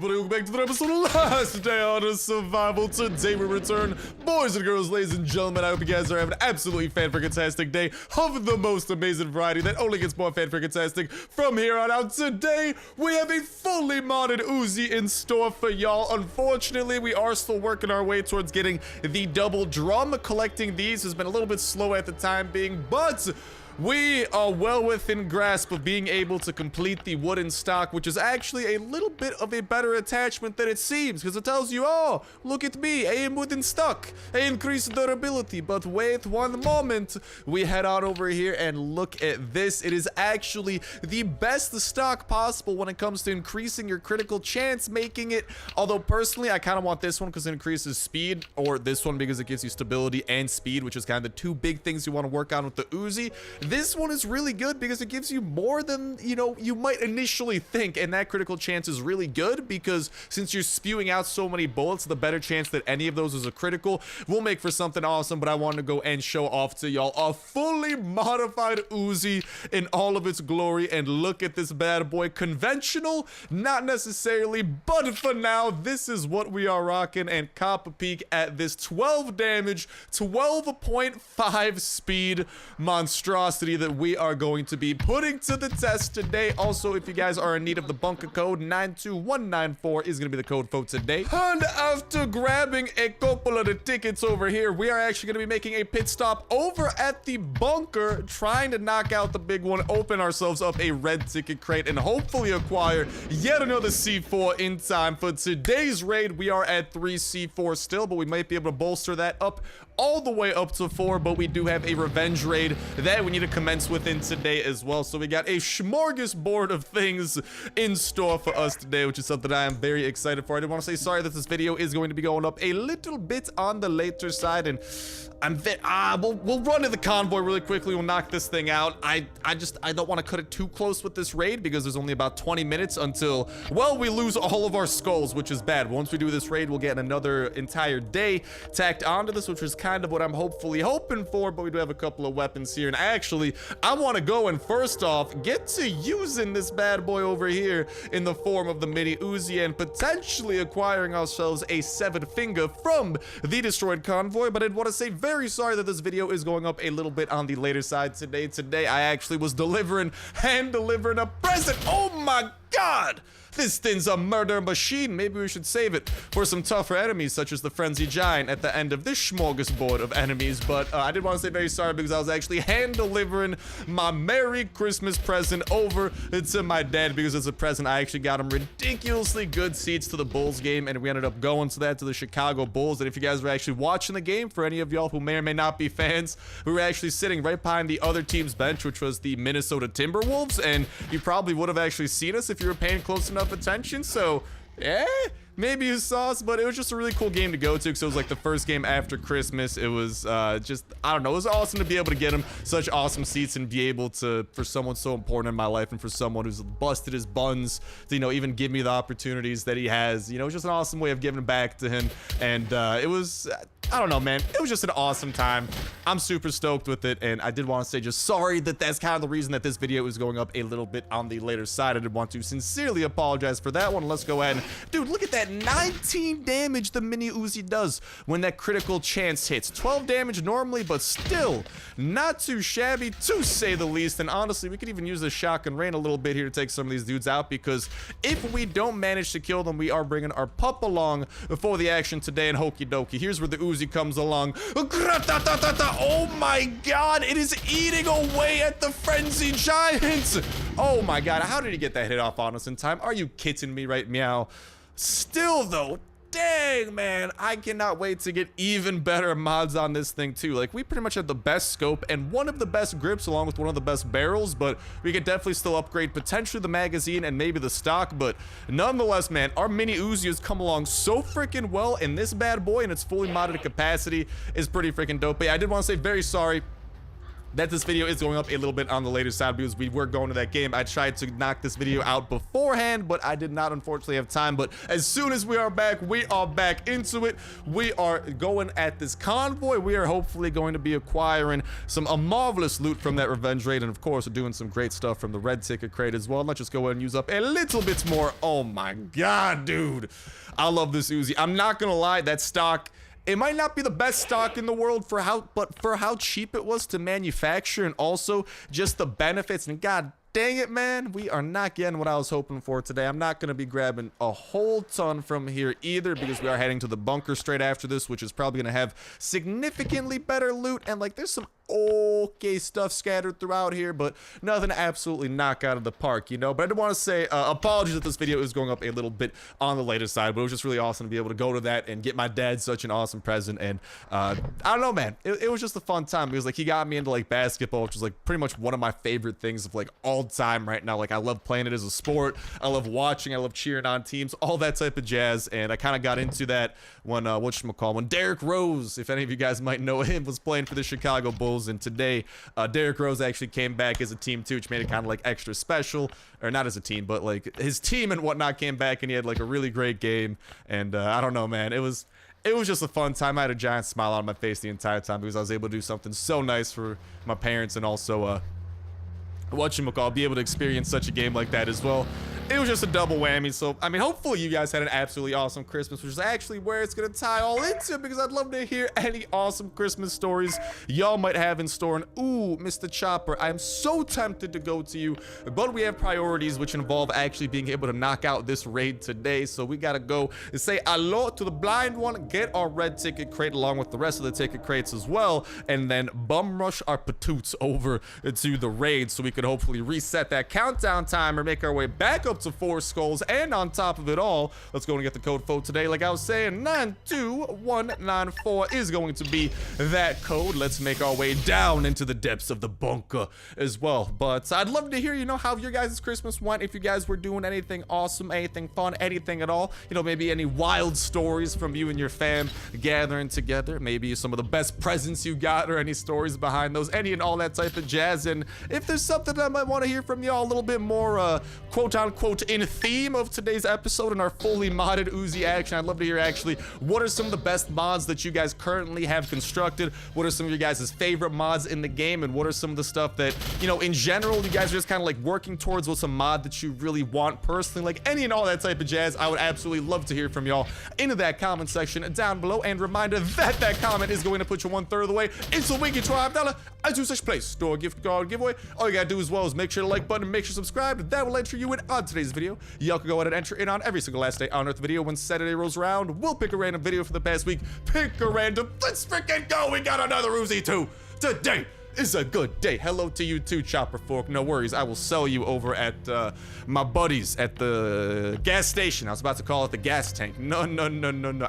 everybody, welcome back to the episode of Last Day on Survival. Today we return, boys and girls, ladies and gentlemen. I hope you guys are having an absolutely fan-freaking-tastic day of the most amazing variety that only gets more fan-freaking-tastic from here on out. Today, we have a fully modded Uzi in store for y'all. Unfortunately, we are still working our way towards getting the double drum. Collecting these has been a little bit slow at the time being, but we are well within grasp of being able to complete the wooden stock, which is actually a little bit of a better attachment than it seems, because it tells you, oh, look at me, I am wooden stock, I increase durability. But wait one moment, we head on over here and look at this. It is actually the best stock possible when it comes to increasing your critical chance, making it, although personally I kind of want this one because it increases speed, or this one because it gives you stability and speed, which is kind of the two big things you want to work on with the Uzi. This one is really good because it gives you more than, you know, you might initially think, and that critical chance is really good because since you're spewing out so many bullets, the better chance that any of those is a critical will make for something awesome. But I wanted to go and show off to y'all a fully modified Uzi in all of its glory, and look at this bad boy. Conventional, not necessarily, but for now, this is what we are rocking, and cop a peek at this 12 damage, 12.5 speed monstrosity that we are going to be putting to the test today. Also, if you guys are in need of the bunker code, 92194 is going to be the code for today. And after grabbing a couple of the tickets over here, we are actually going to be making a pit stop over at the bunker, trying to knock out the big one, open ourselves up a red ticket crate, and hopefully acquire yet another C4 in time for today's raid. We are at 3 C4 still, but we might be able to bolster that up all the way up to 4, but we do have a revenge raid that we need to commence within today as well. So we got a smorgasbord of things in store for us today, which is something I am very excited for. I did want to say sorry that this video is going to be going up a little bit on the later side, and we'll run to the convoy really quickly. We'll knock this thing out. I don't want to cut it too close with this raid because there's only about 20 minutes until, well, we lose all of our skulls, which is bad. Once we do this raid, we'll get another entire day tacked onto this, which is kind of what I'm hoping for. But we do have a couple of weapons here, and actually I want to go and first off get to using this bad boy over here in the form of the mini Uzi, and potentially acquiring ourselves a 7-finger from the destroyed convoy. But I'd want to say very sorry that this video is going up a little bit on the later side today. Today I actually was hand delivering a present. Oh my god, this thing's a murder machine. Maybe we should save it for some tougher enemies, such as the Frenzy Giant at the end of this smorgasbord of enemies. But I did want to say very sorry because I was actually hand delivering my Merry Christmas present over to my dad, because as a present I actually got him ridiculously good seats to the Bulls game, and we ended up going to the Chicago Bulls. And if you guys were actually watching the game, for any of y'all who may or may not be fans, we were actually sitting right behind the other team's bench, which was the Minnesota Timberwolves, and you probably would have actually seen us if you were paying close enough attention. So yeah, maybe you saw us, but it was just a really cool game to go to because it was like the first game after Christmas. It was just, I don't know, it was awesome to be able to get him such awesome seats and be able to, for someone so important in my life and for someone who's busted his buns to, you know, even give me the opportunities that he has. You know, it's just an awesome way of giving back to him. And it was, I don't know, man, it was just an awesome time. I'm super stoked with it, and I did want to say just sorry that that's kind of the reason that this video is going up a little bit on the later side. I did want to sincerely apologize for that one. Let's go ahead and, dude, look at that 19 damage the mini Uzi does when that critical chance hits. 12 damage normally, but still not too shabby, to say the least. And honestly, we could even use the shotgun rain a little bit here to take some of these dudes out, because if we don't manage to kill them, we are bringing our pup along for the action today. And hokey dokey, here's where the Uzi comes along. Oh my god, it is eating away at the Frenzy Giant. Oh my god, how did he get that hit off on us in time? Are you kidding me right meow? Still though, dang man, I cannot wait to get even better mods on this thing too. Like, we pretty much have the best scope and one of the best grips along with one of the best barrels, but we could definitely still upgrade potentially the magazine and maybe the stock. But nonetheless, man, our mini Uzi has come along so freaking well, and this bad boy in its fully modded capacity is pretty freaking dope. But yeah, I did want to say very sorry that this video is going up a little bit on the later side because we were going to that game. I tried to knock this video out beforehand, but I did not unfortunately have time. But as soon as we are back into it. We are going at this convoy. We are hopefully going to be acquiring some marvelous loot from that revenge raid, and of course we're doing some great stuff from the red ticket crate as well. Let's just go ahead and use up a little bit more. Oh my god, dude, I love this Uzi. I'm not gonna lie, that stock, it might not be the best stock in the world for how cheap it was to manufacture, and also just the benefits. And god dang it, man, we are not getting what I was hoping for today. I'm not going to be grabbing a whole ton from here either, because we are heading to the bunker straight after this, which is probably going to have significantly better loot. And like, there's some okay stuff scattered throughout here, but nothing to absolutely knock out of the park, you know. But I did want to say apologies if this video is going up a little bit on the later side, but it was just really awesome to be able to go to that and get my dad such an awesome present. And I don't know, man, it was just a fun time, because like he got me into like basketball, which is like pretty much one of my favorite things of like all time right now. Like, I love playing it as a sport, I love watching, I love cheering on teams, all that type of jazz. And I kind of got into that when when Derrick Rose, if any of you guys might know him, was playing for the Chicago Bulls. And today Derrick Rose actually came back as a team too, which made it kind of like extra special. Or not as a team, but like his team and whatnot came back, and he had like a really great game. And I don't know, man, it was just a fun time. I had a giant smile on my face the entire time, because I was able to do something so nice for my parents, and also be able to experience such a game like that as well. It was just a double whammy. So I mean, hopefully you guys had an absolutely awesome Christmas, which is actually where it's gonna tie all into, because I'd love to hear any awesome Christmas stories y'all might have in store. And ooh, Mr. Chopper, I'm so tempted to go to you, but we have priorities which involve actually being able to knock out this raid today. So we gotta go and say hello to the blind one, get our red ticket crate along with the rest of the ticket crates as well, and then bum rush our patoots over to the raid, so we could hopefully reset that countdown timer, make our way back up to 4 skulls. And on top of it all, let's go and get the code for today. Like I was saying, 92194 is going to be that code. Let's make our way down into the depths of the bunker as well. But I'd love to hear, you know, how your guys' Christmas went, if you guys were doing anything awesome, anything fun, anything at all. You know, maybe any wild stories from you and your fam gathering together, maybe some of the best presents you got, or any stories behind those, any and all that type of jazz. And if there's something I might want to hear from y'all a little bit more quote unquote in theme of today's episode in our fully modded Uzi action, I'd love to hear actually what are some of the best mods that you guys currently have constructed, what are some of your guys' favorite mods in the game, and what are some of the stuff that, you know, in general you guys are just kind of like working towards. What's a mod that you really want personally, like any and all that type of jazz. I would absolutely love to hear from y'all into that comment section down below. And reminder that that comment is going to put you 1/3 of the way into the weekly $12 I do such place store gift card giveaway. All you gotta do as well is make sure to like button and make sure subscribe. That will enter you in on today's video. Y'all can go ahead and enter in on every single last day on Earth video. When Saturday rolls around, we'll pick a random video for the past week. Pick a random. Let's freaking go. We got another Uzi too. Today is a good day. Hello to you too, Chopper Fork. No worries. I will sell you over at my buddies at the gas station. I was about to call it the gas tank. No.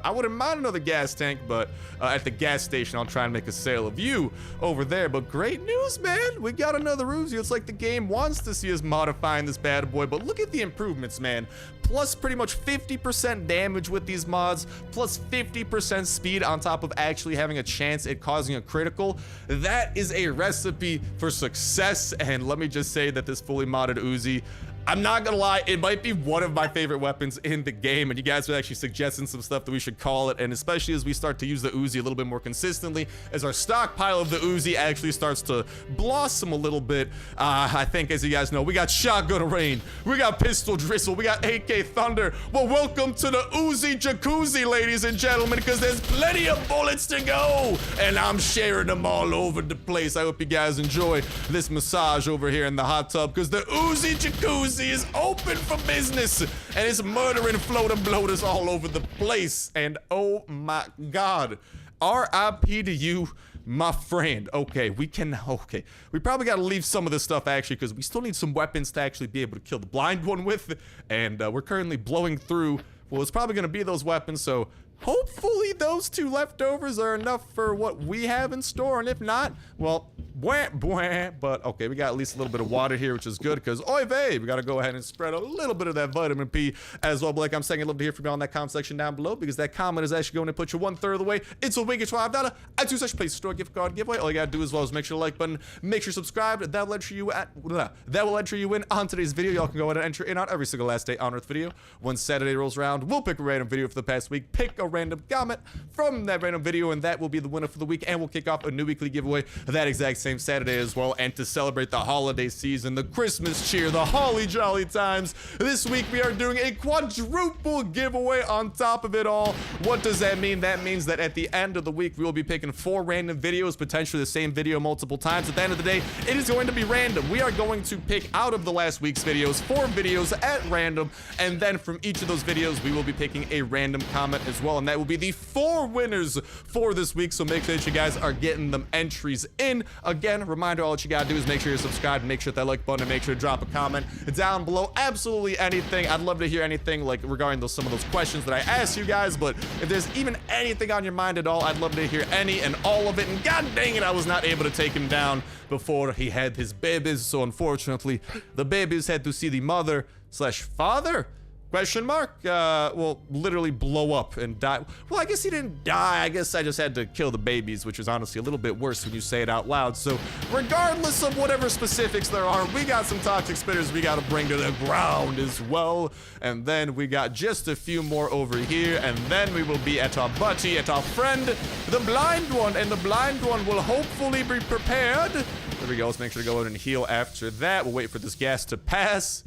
I wouldn't mind another gas tank, but at the gas station, I'll try and make a sale of you over there. But great news, man. We got another Uzi. It's like the game wants to see us modifying this bad boy, but look at the improvements, man. Plus pretty much 50% damage with these mods, plus 50% speed on top of actually having a chance at causing a critical. That is a recipe for success. And let me just say that this fully modded Uzi, I'm not gonna lie, it might be one of my favorite weapons in the game, and you guys were actually suggesting some stuff that we should call it. And especially as we start to use the Uzi a little bit more consistently, as our stockpile of the Uzi actually starts to blossom a little bit. I think, as you guys know, we got Shotgun Rain, we got Pistol Drizzle, we got AK Thunder. Well, welcome to the Uzi Jacuzzi, ladies and gentlemen, because there's plenty of bullets to go, and I'm sharing them all over the place. I hope you guys enjoy this massage over here in the hot tub, because the Uzi Jacuzzi is open for business, and it's murdering floater bloaters all over the place. And oh my god, RIP to you, my friend. Okay, we probably got to leave some of this stuff actually, because we still need some weapons to actually be able to kill the blind one with, and we're currently blowing through, well, it's probably going to be those weapons. So hopefully those 2 leftovers are enough for what we have in store, and if not, well, But okay, we got at least a little bit of water here, which is good because oy vey, we got to go ahead and spread a little bit of that vitamin P as well. But like I'm saying, I'd love to hear from you on that comment section down below because that comment is actually going to put you 1/3 of the way. It's a wicked $5 at 2 such place store gift card giveaway. All you gotta do as well is make sure to like button, make sure subscribe. That will enter you in on today's video. Y'all can go ahead and enter in on every single last day on Earth video. When Saturday rolls around, we'll pick a random video for the past week, pick a random comment from that random video, and that will be the winner for the week. And we'll kick off a new weekly giveaway that exact same Saturday as well. And to celebrate the holiday season, the Christmas cheer, the holly jolly times, this week we are doing a quadruple giveaway on top of it all. What does that mean? That means that at the end of the week, we will be picking 4 random videos, potentially the same video multiple times. At the end of the day, it is going to be random. We are going to pick out of the last week's videos 4 videos at random, and then from each of those videos, we will be picking a random comment as well, and that will be the 4 winners for this week. So make sure that you guys are getting them entries in. Again, reminder, all that you gotta do is make sure you're subscribed, make sure that like button, and make sure to drop a comment down below. Absolutely anything. I'd love to hear anything like regarding some of those questions that I asked you guys, but if there's even anything on your mind at all, I'd love to hear any and all of it. And god dang it, I was not able to take him down before he had his babies, so unfortunately the babies had to see the mother slash father question mark well, literally blow up and die. Well, I guess he didn't die. I guess I just had to kill the babies, which is honestly a little bit worse when you say it out loud. So regardless of whatever specifics there are, we got some toxic spitters we got to bring to the ground as well. And then we got just a few more over here, and then we will be at our buddy, at our friend, the blind one, and the blind one will hopefully be prepared. There we go. Let's make sure to go ahead and heal after that. We'll wait for this gas to pass.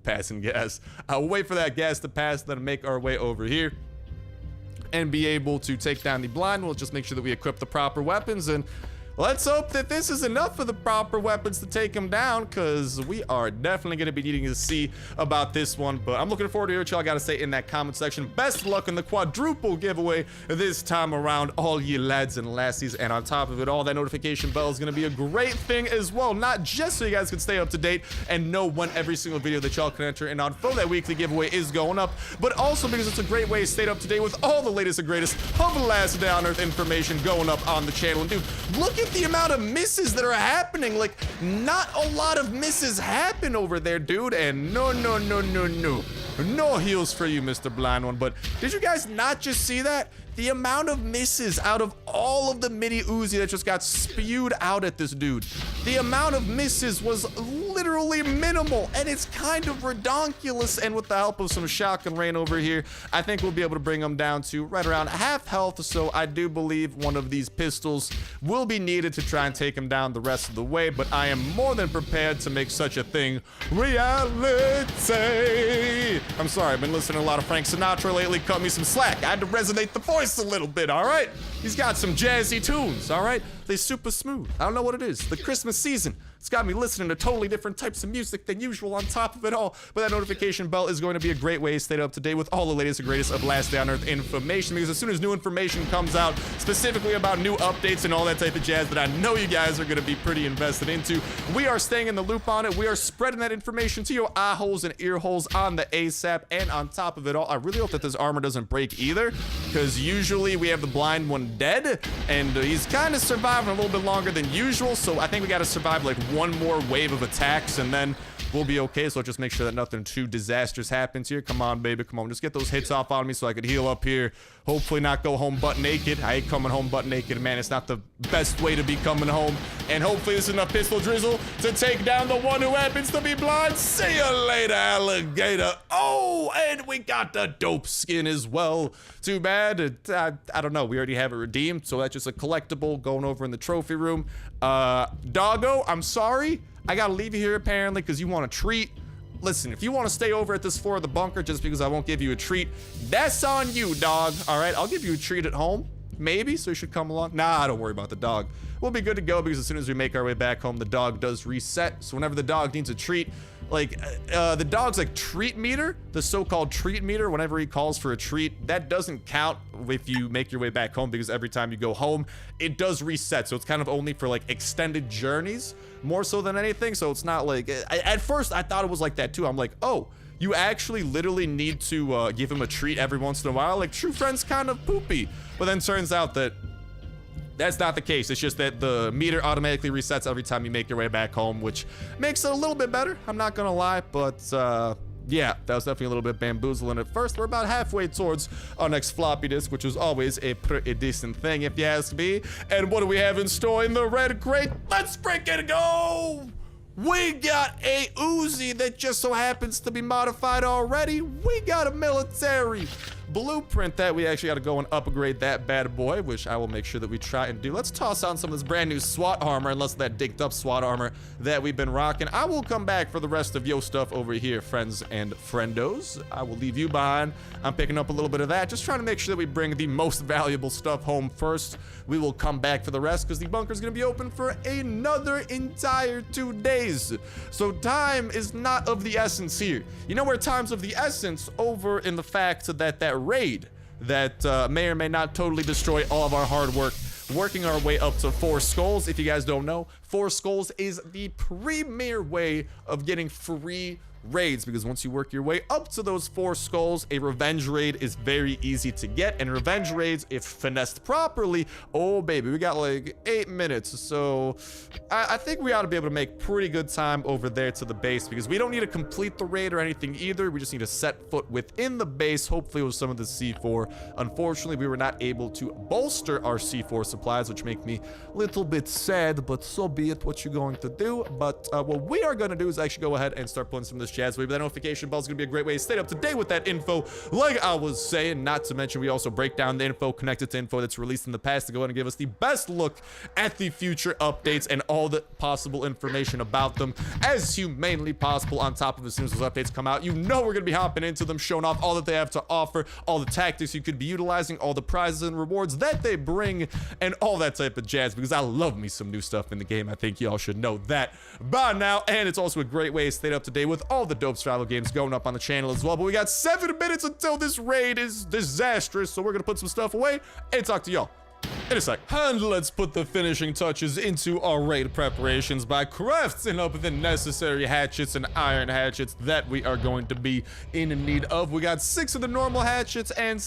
Passing gas. I'll wait for that gas to pass, then make our way over here and be able to take down the blind. We'll just make sure that we equip the proper weapons, and let's hope that this is enough of the proper weapons to take him down, because we are definitely going to be needing to see about this one. But I'm looking forward to hear what y'all got to say in that comment section. Best luck in the quadruple giveaway this time around, all ye lads and lassies. And on top of it all, that notification bell is going to be a great thing as well. Not just so you guys can stay up to date and know when every single video that y'all can enter in on for that weekly giveaway is going up, but also because it's a great way to stay up to date with all the latest and greatest of the last day on Earth information going up on the channel. And dude, look at the amount of misses that are happening. Like, not a lot of misses happen over there, dude. And no heals for you, Mr. Blind One. But did you guys not just see that? The amount of misses out of all of the mini Uzi that just got spewed out at this dude. The amount of misses was literally minimal, and it's kind of redonkulous. And with the help of some shotgun rain over here, I think we'll be able to bring him down to right around half health. So I do believe one of these pistols will be needed to try and take him down the rest of the way, but I am more than prepared to make such a thing reality. I'm sorry, I've been listening to a lot of Frank Sinatra lately. Cut me some slack. I had to resonate the voice a little bit, all right? He's got some jazzy tunes, all right? They're super smooth. I don't know what it is. The Christmas season, it's got me listening to totally different types of music than usual on top of it all. But that notification bell is going to be a great way to stay up to date with all the latest and greatest of Last Day on Earth information, because as soon as new information comes out, specifically about new updates and all that type of jazz that I know you guys are going to be pretty invested into, we are staying in the loop on it. We are spreading that information to your eye holes and ear holes on the ASAP. And on top of it all, I really hope that this armor doesn't break either, because usually we have the blind one dead, and he's kind of surviving a little bit longer than usual. So I think we got to survive like one more wave of attacks, and then we'll be okay. So just make sure that nothing too disastrous happens here. Come on, baby, come on. Just get those hits off on me so I could heal up here. Hopefully not go home butt naked. I hate coming home butt naked, man. It's not the best way to be coming home. And hopefully this is enough pistol drizzle to take down the one who happens to be blind. See you later, alligator. Oh, and we got the dope skin as well. Too bad. I don't know. We already have it redeemed, so that's just a collectible going over in the trophy room. Doggo, I'm sorry. I gotta leave you here apparently because you want a treat. Listen, if you want to stay over at this floor of the bunker just because I won't give you a treat, that's on you, dog. All right, I'll give you a treat at home, maybe, so you should come along. Nah, don't worry about the dog. We'll be good to go because as soon as we make our way back home, the dog does reset. So whenever the dog needs a treat, like the dog's like treat meter, the so-called treat meter, whenever he calls for a treat, that doesn't count if you make your way back home, because every time you go home, it does reset. So it's kind of only for like extended journeys more so than anything. So it's not like, at first I thought it was like that too. I'm like, oh, you actually literally need to give him a treat every once in a while. Like, true friends kind of poopy. But then turns out that That's not the case. It's just that the meter automatically resets every time you make your way back home, which makes it a little bit better. I'm not gonna lie, but yeah, that was definitely a little bit bamboozling at first. We're about halfway towards our next floppy disk, which was always a pretty decent thing, if you ask me. And what do we have in store in the red crate? Let's freaking go! We got a Uzi that just so happens to be modified already. We got a military blueprint that we actually got to go and upgrade that bad boy, which I will make sure that we try and do. Let's toss on some of this brand new SWAT armor, unless that dinked up SWAT armor that we've been rocking. I will come back for the rest of yo stuff over here, friends and friendos. I will leave you behind. I'm picking up a little bit of that, just trying to make sure that we bring the most valuable stuff home first. We will come back for the rest because the bunker is going to be open for another entire 2 days. So time is not of the essence here. You know where time's of the essence? Over in the fact that that raid that may or may not totally destroy all of our hard work, working our way up to 4 skulls. If you guys don't know, 4 skulls is the premier way of getting free raids, because once you work your way up to those 4 skulls, a revenge raid is very easy to get. And revenge raids, if finessed properly, oh baby, we got like 8 minutes. So I think we ought to be able to make pretty good time over there to the base, because we don't need to complete the raid or anything either. We just need to set foot within the base, hopefully with some of the C4. Unfortunately, we were not able to bolster our C4 supplies, which make me a little bit sad, but so be it. What you're going to do. But what we are going to do is actually go ahead and start pulling some of this jazz. That notification bell is going to be a great way to stay up to date with that info, like I was saying. Not to mention, we also break down the info connected to info that's released in the past to go ahead and give us the best look at the future updates and all the possible information about them as humanely possible. On top of, as soon as those updates come out, you know we're going to be hopping into them, showing off all that they have to offer, all the tactics you could be utilizing, all the prizes and rewards that they bring, and all that type of jazz, because I love me some new stuff in the game. I think y'all should know that by now. And it's also a great way to stay up to date with all the dope survival games going up on the channel as well. But we got 7 minutes until this raid is disastrous, so we're gonna put some stuff away and talk to y'all in a sec. And let's put the finishing touches into our raid preparations by crafting up the necessary hatchets and iron hatchets that we are going to be in need of. We got 6 of the normal hatchets and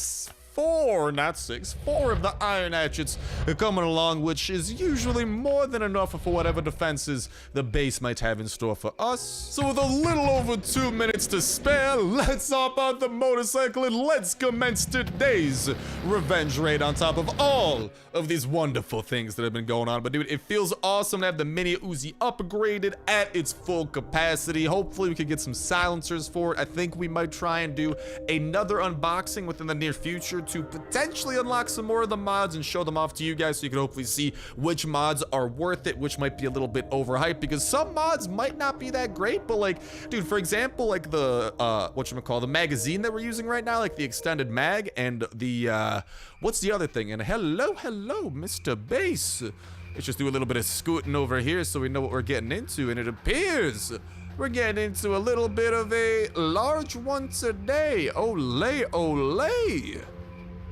4 of the iron hatchets coming along, which is usually more than enough for whatever defenses the base might have in store for us. So with a little over 2 minutes to spare, let's hop on the motorcycle and let's commence today's revenge raid on top of all of these wonderful things that have been going on. But dude, it feels awesome to have the Mini Uzi upgraded at its full capacity. Hopefully we could get some silencers for it. I think we might try and do another unboxing within the near future to potentially unlock some more of the mods and show them off to you guys, so you can hopefully see which mods are worth it, which might be a little bit overhyped, because some mods might not be that great. But like, dude, for example, like the the magazine that we're using right now, like the extended mag, and the what's the other thing? And hello Mr. Base. Let's just do a little bit of scooting over here so we know what we're getting into. And it appears we're getting into a little bit of a large one today. Ole.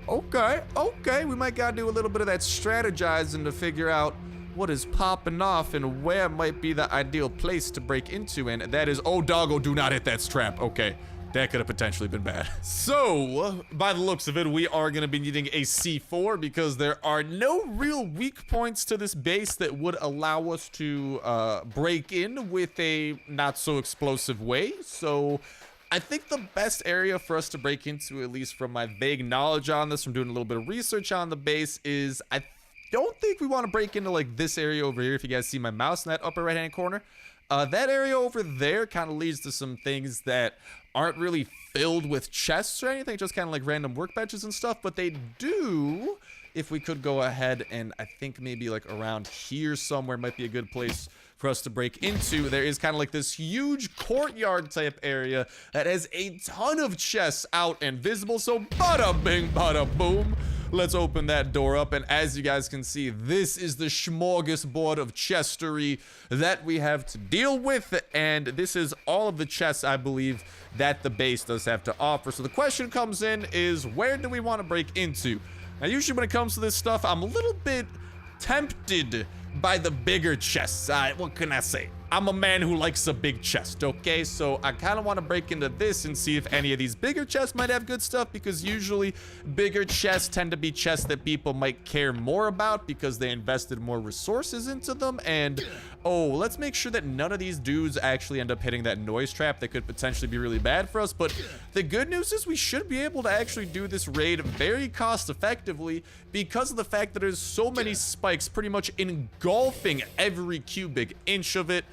Okay, we might gotta do a little bit of that strategizing to figure out what is popping off and where might be the ideal place to break into. And that is, oh doggo, do not hit that strap. Okay, that could have potentially been bad. So, by the looks of it, we are gonna be needing a C4, because there are no real weak points to this base that would allow us to break in with a not so explosive way. So I think the best area for us to break into, at least from my vague knowledge on this, from doing a little bit of research on the base, is I don't think we want to break into like this area over here. If you guys see my mouse in that upper right hand corner, that area over there kind of leads to some things that aren't really filled with chests or anything, just kind of like random workbenches and stuff. But they do, if we could go ahead and I think maybe like around here somewhere might be a good place for us to break into. There is kind of like this huge courtyard type area that has a ton of chests out and visible. So bada bing, bada boom. Let's open that door up, and as you guys can see, this is the smorgasbord of chestery that we have to deal with, and this is all of the chests, I believe, that the base does have to offer. So the question comes in is, where do we want to break into? Now, usually when it comes to this stuff, I'm a little bit tempted by the bigger chests. What can I say? I'm a man who likes a big chest, okay? So I kind of want to break into this and see if any of these bigger chests might have good stuff, because usually bigger chests tend to be chests that people might care more about because they invested more resources into them. And oh, let's make sure that none of these dudes actually end up hitting that noise trap that could potentially be really bad for us. But the good news is we should be able to actually do this raid very cost effectively because of the fact that there's so many spikes pretty much engulfing every cubic inch of it.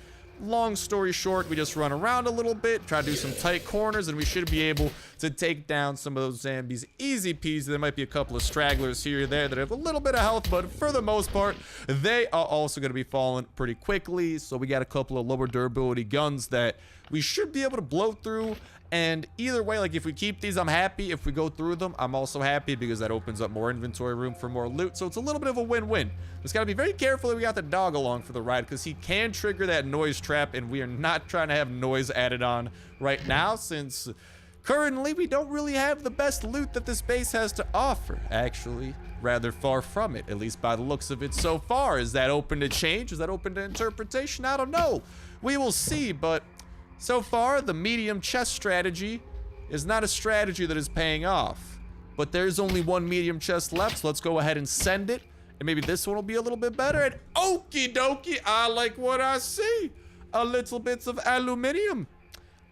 Long story short, we just run around a little bit, try to do some tight corners, and we should be able to take down some of those zombies easy peasy. There might be a couple of stragglers here or there that have a little bit of health, but for the most part, they are also going to be falling pretty quickly. So we got a couple of lower durability guns that we should be able to blow through. And either way, like if we keep these, I'm happy. If we go through them, I'm also happy because that opens up more inventory room for more loot. So it's a little bit of a win-win. Just got to be very careful that we got the dog along for the ride because he can trigger that noise trap, and we are not trying to have noise added on right now since currently we don't really have the best loot that this base has to offer. Actually, rather far from it, at least by the looks of it so far. Is that open to change? Is that open to interpretation? I don't know. We will see, but so far, the medium chest strategy is not a strategy that is paying off. But there's only one medium chest left, so let's go ahead and send it. And maybe this one will be a little bit better. And okie dokie, I like what I see. A little bits of aluminium.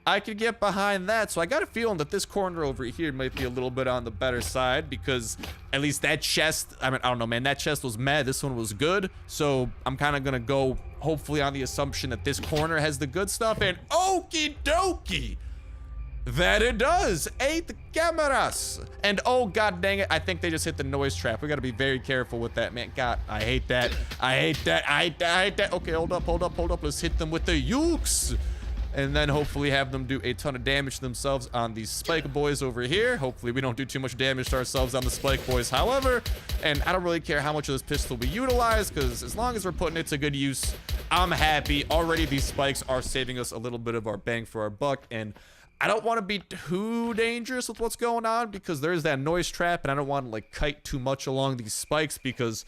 I could get behind that. So I got a feeling that this corner over here might be a little bit on the better side because at least that chest, I mean, I don't know, man, that chest was mad. This one was good. So I'm kind of going to go hopefully on the assumption that this corner has the good stuff. And okie dokie, that it does. 8 cameras. And oh, god dang it, I think they just hit the noise trap. We got to be very careful with that, man. God, I hate that. I hate that. I hate that. Okay, hold up. Let's hit them with the ukes. And then hopefully have them do a ton of damage to themselves on these spike boys over here. Hopefully we don't do too much damage to ourselves on the spike boys, however. And I don't really care how much of this pistol we utilize, because as long as we're putting it to good use, I'm happy. Already these spikes are saving us a little bit of our bang for our buck. And I don't want to be too dangerous with what's going on, because there's that noise trap, and I don't want to like kite too much along these spikes, because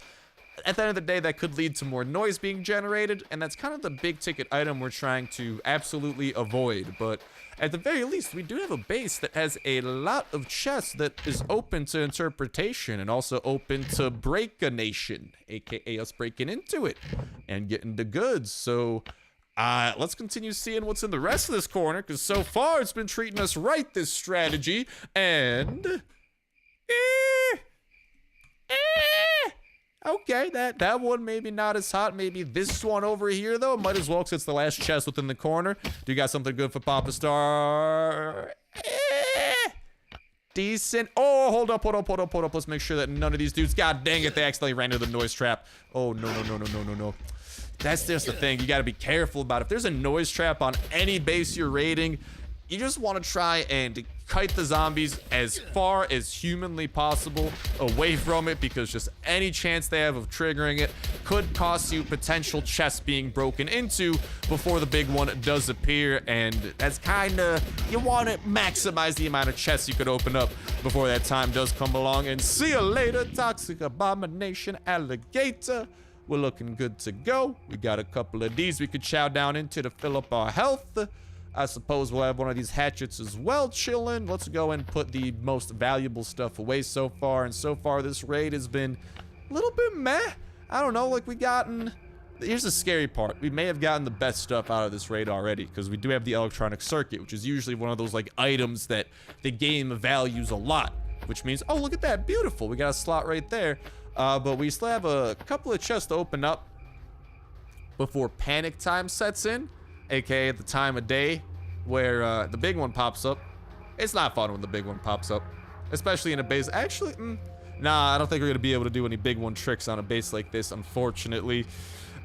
at the end of the day, that could lead to more noise being generated, and that's kind of the big ticket item we're trying to absolutely avoid. But at the very least, we do have a base that has a lot of chests that is open to interpretation and also open to break-a-nation, aka us breaking into it and getting the goods. So let's continue seeing what's in the rest of this corner, because so far it's been treating us right, this strategy. And okay, that one maybe not as hot. Maybe this one over here, though. Might as well, because it's the last chest within the corner. Do you got something good for Papa Star? Decent. Oh, hold up. Let's make sure that none of these dudes, god dang it, they accidentally ran into the noise trap. Oh, no. That's just the thing. You got to be careful about it. If there's a noise trap on any base you're raiding, you just want to try and kite the zombies as far as humanly possible away from it, because just any chance they have of triggering it could cost you potential chests being broken into before the big one does appear. And that's kind of, you want to maximize the amount of chests you could open up before that time does come along. And see you later, toxic abomination alligator. We're looking good to go. We got a couple of these we could chow down into to fill up our health. I suppose we'll have one of these hatchets as well chilling. Let's go and put the most valuable stuff away so far. And so far, this raid has been a little bit meh. I don't know, like here's the scary part. We may have gotten the best stuff out of this raid already, because we do have the electronic circuit, which is usually one of those like items that the game values a lot. Which means, oh, look at that, beautiful. We got a slot right there. But we still have a couple of chests to open up before panic time sets in. AKA the time of day where the big one pops up. It's not fun when the big one pops up, especially in a base. Actually, nah, I don't think we're gonna be able to do any big one tricks on a base like this, unfortunately.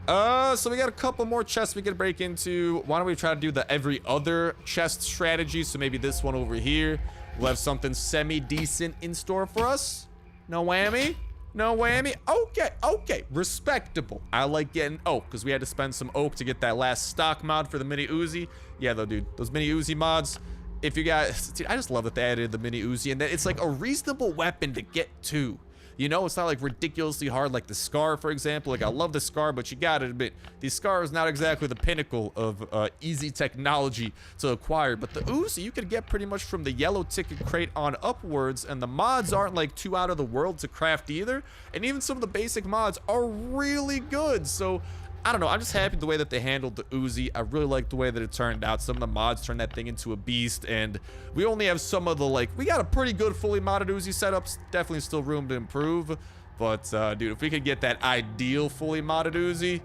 So we got a couple more chests we can break into. Why don't we try to do the every other chest strategy? So maybe this one over here will have something semi-decent in store for us. No whammy. No whammy. Okay. Respectable. I like getting oak, because we had to spend some oak to get that last stock mod for the mini Uzi. Yeah, though, dude. Those mini Uzi mods, if you guys... Dude, I just love that they added the mini Uzi, and that it's like a reasonable weapon to get to. You know, it's not like ridiculously hard like the Scar, for example. Like, I love the Scar, but you gotta admit, the Scar is not exactly the pinnacle of easy technology to acquire. But the Uzi, you could get pretty much from the yellow ticket crate on upwards, and the mods aren't like too out of the world to craft either. And even some of the basic mods are really good. So I don't know, I'm just happy the way that they handled the Uzi. I really like the way that it turned out. Some of the mods turned that thing into a beast, and we only have some of the, like, we got a pretty good fully modded Uzi setups. Definitely still room to improve, but dude, if we could get that ideal fully modded Uzi,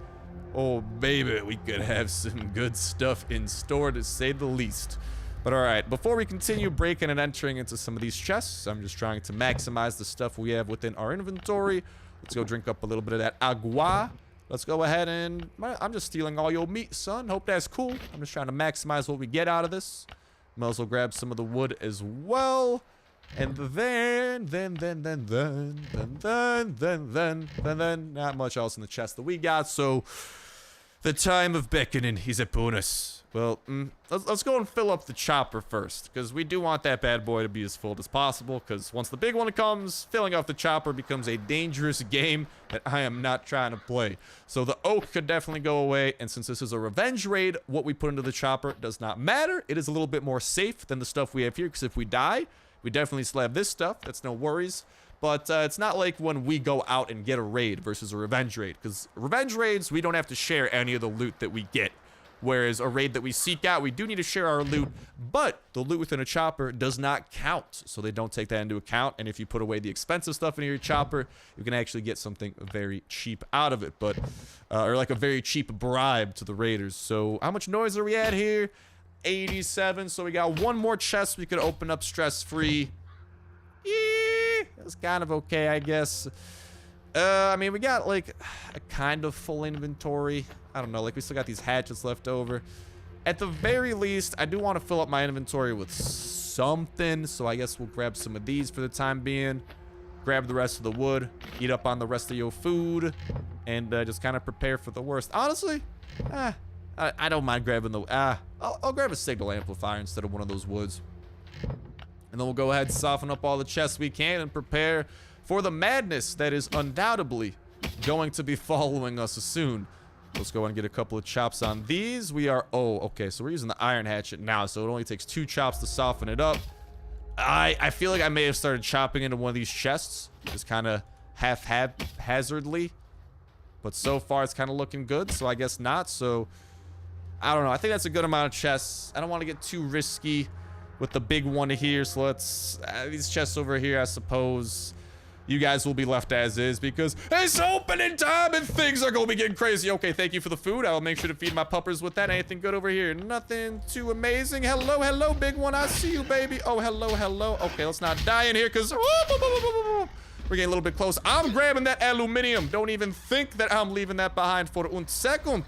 oh baby, we could have some good stuff in store, to say the least. But all right, before we continue breaking and entering into some of these chests, I'm just trying to maximize the stuff we have within our inventory. Let's go drink up a little bit of that agua. Let's go ahead and... I'm just stealing all your meat, son. Hope that's cool. I'm just trying to maximize what we get out of this. Might as well grab some of the wood as well. And then, not much else in the chest that we got. So, the time of beckoning is upon us. Well, let's go and fill up the chopper first, because we do want that bad boy to be as full as possible, because once the big one comes, filling off the chopper becomes a dangerous game that I am not trying to play. So the oak could definitely go away, and since this is a revenge raid, what we put into the chopper does not matter. It is a little bit more safe than the stuff we have here, because if we die, we definitely still have this stuff. That's no worries. But it's not like when we go out and get a raid versus a revenge raid, because revenge raids, we don't have to share any of the loot that we get. Whereas a raid that we seek out, we do need to share our loot, but the loot within a chopper does not count. So they don't take that into account. And if you put away the expensive stuff in your chopper, you can actually get something very cheap out of it. But, or like a very cheap bribe to the raiders. So how much noise are we at here? 87. So we got one more chest we could open up stress-free. That's kind of okay, I guess. I mean, we got like a kind of full inventory. I don't know, like we still got these hatchets left over. At the very least, I do want to fill up my inventory with something, so I guess we'll grab some of these for the time being. Grab the rest of the wood, eat up on the rest of your food, and just kind of prepare for the worst. Honestly, I don't mind grabbing the... I'll grab a signal amplifier instead of one of those woods. And then we'll go ahead and soften up all the chests we can and prepare for the madness that is undoubtedly going to be following us soon. Let's go and get a couple of chops on these. We are... Oh, okay, so we're using the iron hatchet now, so it only takes 2 chops to soften it up. I feel like I may have started chopping into one of these chests, just kind of haphazardly. But so far, it's kind of looking good, so I guess not. So, I don't know. I think that's a good amount of chests. I don't want to get too risky with the big one here, so let's... these chests over here, I suppose... You guys will be left as is because it's opening time and things are going to be getting crazy. Okay, thank you for the food. I'll make sure to feed my puppers with that. Anything good over here? Nothing too amazing. Hello, hello, big one. I see you, baby. Oh, hello, hello. Okay, let's not die in here because we're getting a little bit close. I'm grabbing that aluminium. Don't even think that I'm leaving that behind for 1 second.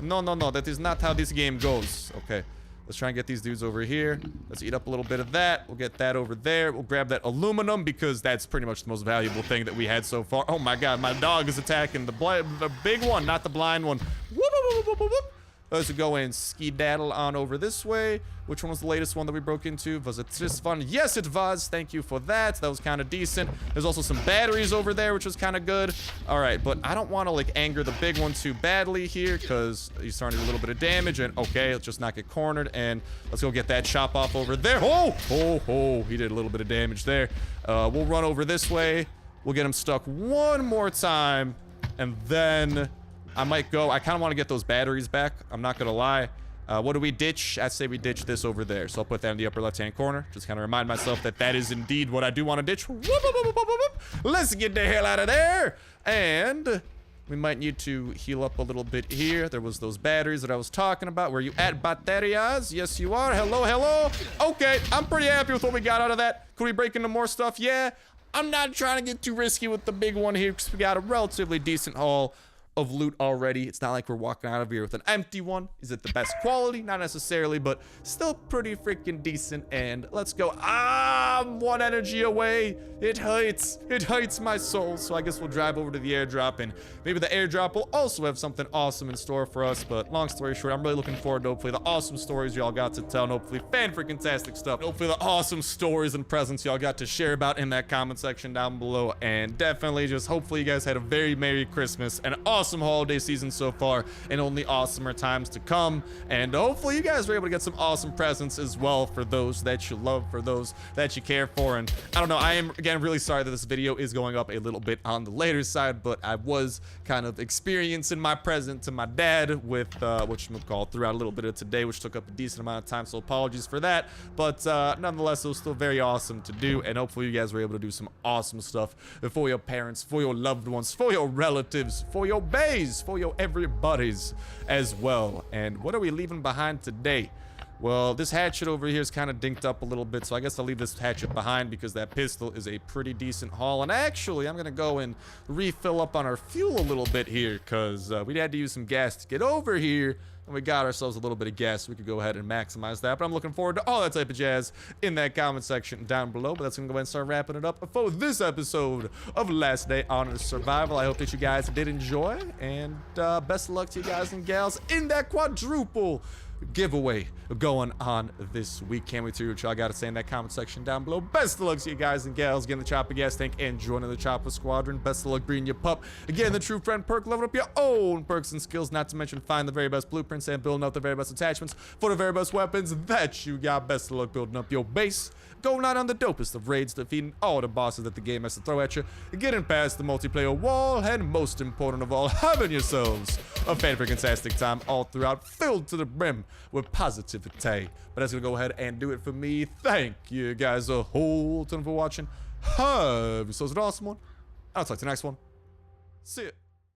No, no, no. That is not how this game goes. Okay. Let's try and get these dudes over here. Let's eat up a little bit of that. We'll get that over there. We'll grab that aluminum because that's pretty much the most valuable thing that we had so far. Oh my god, my dog is attacking the big one, not the blind one. Whoop, whoop, whoop, whoop, whoop. Let's go and ski-daddle on over this way. Which one was the latest one that we broke into? Was it this one? Yes, it was. Thank you for that. That was kind of decent. There's also some batteries over there, which was kind of good. All right, but I don't want to, like, anger the big one too badly here because he's starting to do a little bit of damage. And, okay, let's just not get cornered. And let's go get that chop off over there. Oh, oh, oh. He did a little bit of damage there. We'll run over this way. We'll get him stuck one more time. And then... I might go. I kind of want to get those batteries back. I'm not going to lie. What do we ditch? I say we ditch this over there. So I'll put that in the upper left-hand corner. Just kind of remind myself that that is indeed what I do want to ditch. Whoop, whoop, whoop, whoop, whoop. Let's get the hell out of there. And we might need to heal up a little bit here. There was those batteries that I was talking about. Where you at, baterias? Yes, you are. Hello, hello. Okay, I'm pretty happy with what we got out of that. Could we break into more stuff? Yeah. I'm not trying to get too risky with the big one here because we got a relatively decent haul of loot already. It's not like we're walking out of here with an empty one. Is it the best quality? Not necessarily, but still pretty freaking decent. And let's go. I'm 1 energy away It hurts my soul. So I guess we'll drive over to the airdrop, and maybe the airdrop will also have something awesome in store for us. But long story short, I'm really looking forward to hopefully the awesome stories y'all got to tell, and hopefully fan-freaking-tastic stuff. Hopefully the awesome stories and presents y'all got to share about in that comment section down below. And definitely just hopefully you guys had a very Merry Christmas, an awesome holiday season so far, and only awesomer times to come. And hopefully you guys were able to get some awesome presents as well for those that you love, for those that you care for. And I don't know, I am again really sorry that this video is going up a little bit on the later side, but I was kind of experiencing my present to my dad with whatchamacallit throughout a little bit of today, which took up a decent amount of time, so apologies for that. But nonetheless, it was still very awesome to do, and hopefully you guys were able to do some awesome stuff for your parents, for your loved ones, for your relatives, for your bays, for your everybody's as well. And what are we leaving behind today? Well, this hatchet over here is kind of dinked up a little bit, so I guess I'll leave this hatchet behind because that pistol is a pretty decent haul. And actually, I'm going to go and refill up on our fuel a little bit here because we had to use some gas to get over here. And we got ourselves a little bit of gas, so we could go ahead and maximize that. But I'm looking forward to all that type of jazz in that comment section down below. But that's going to go ahead and start wrapping it up for this episode of Last Day on Survival. I hope that you guys did enjoy. And best of luck to you guys and gals in that quadruple giveaway going on this week. Can't wait to hear what y'all got to say in that comment section down below. Best of luck to you guys and gals getting the chopper gas tank and joining the chopper squadron. Best of luck breeding your pup, again the true friend perk, leveling up your own perks and skills, not to mention find the very best blueprints and building up the very best attachments for the very best weapons that you got. Best of luck building up your base, going out on the dopest of raids, defeating all the bosses that the game has to throw at you, getting past the multiplayer wall, and most important of all, having yourselves a fan-freaking-tastic time all throughout, filled to the brim with positivity. But that's gonna go ahead and do it for me. Thank you guys a whole ton for watching. Have yourselves an awesome one. I'll talk to you next one. See ya.